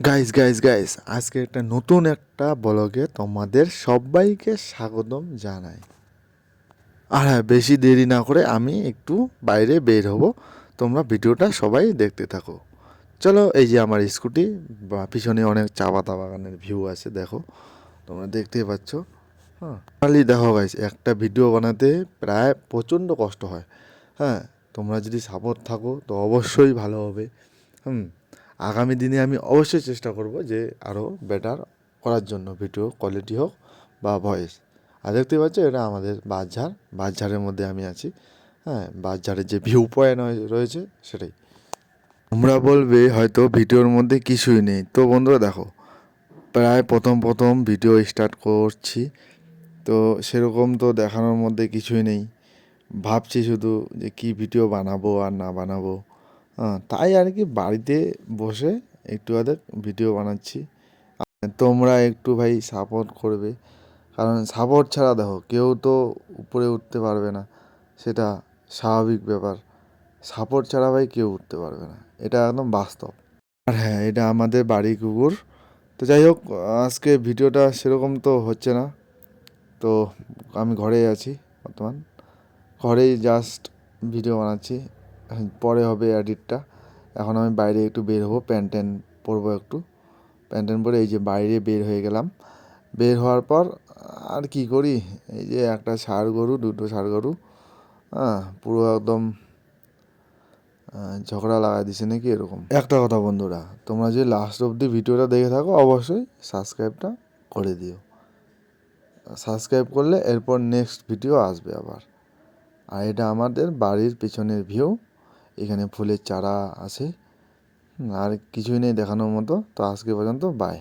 Guys আজকে একটা নতুন একটা ব্লগে তোমাদের সবাইকে স্বাগতম জানাই। আর হ্যাঁ, বেশি দেরি না করে আমি একটু বাইরে বের হব, তোমরা ভিডিওটা সবাই দেখতে থাকো। চলো, এই যে আমার স্কুটি, বা পিছনে অনেক চা পাতা বাগানের ভিউ আছে, দেখো তোমরা দেখতেই পাচ্ছ। হ্যাঁ, খালি দেখো গাইস, একটা ভিডিও বানাতে প্রায় প্রচণ্ড কষ্ট হয়। হ্যাঁ, তোমরা যদি সাপোর্ট থাকো তো অবশ্যই ভালো হবে। হুম, আগামী দিনে আমি অবশ্যই চেষ্টা করব যে আরও বেটার করার জন্য, ভিডিও কোয়ালিটি হোক বা ভয়েস। আর দেখতে পাচ্ছ, এটা আমাদের বাঁশঝাড়, বাঁশঝাড়ের মধ্যে আমি আছি। হ্যাঁ, বাঁশঝাড়ের যে ভিউ পয়েন্ট রয়েছে সেটাই। তোমরা বলবে হয়তো ভিডিওর মধ্যে কিছুই নেই, তো বন্ধুরা দেখো, প্রায় প্রথম ভিডিও স্টার্ট করছি, তো সেরকম তো দেখানোর মধ্যে কিছুই নেই। ভাবছি শুধু যে কী ভিডিও বানাবো আর না বানাবো। তাই আর কি বাড়িতে বসে একটু আধেক ভিডিও বানাচ্ছি। তোমরা একটু ভাই সাপোর্ট করবে, কারণ সাপোর্ট ছাড়া দেখো কেউ তো উপরে উঠতে পারবে না, সেটা স্বাভাবিক ব্যাপার। সাপোর্ট ছাড়া ভাই কেউ উঠতে পারবে না, এটা একদম বাস্তব। আর হ্যাঁ, এটা আমাদের বাড়ি কুকুর। তো যাই হোক, আজকে ভিডিওটা সেরকম তো হচ্ছে না, তো আমি ঘরেই আছি বর্তমান, ঘরেই জাস্ট ভিডিও বানাচ্ছি। পরে হবে এডিটটা। এখন আমি বাইরে একটু বের হবো, প্যান্ট ট্যান্ট পরবো একটু, প্যান্ট ট্যান্ট পরে এই যে বাইরে বের হয়ে গেলাম। বের হওয়ার পর আর কি করি, এই যে একটা ষাঁড় গরু, দুটো ষাঁড় গরু, পুরো একদম ঝগড়া লাগাই দিছে নাকি এরকম একটা কথা। বন্ধুরা, তোমরা যে লাস্ট অবধি ভিডিওটা দেখে থাকো, অবশ্যই সাবস্ক্রাইবটা করে দিও। সাবস্ক্রাইব করলে এরপর নেক্সট ভিডিও আসবে আবার। আর এটা আমাদের বাড়ির পেছনের ভিউ, এখানে ফুলের চারা আছে। আর কিছুই নেই দেখানোর মতো। তো আজকে পর্যন্ত, বাই।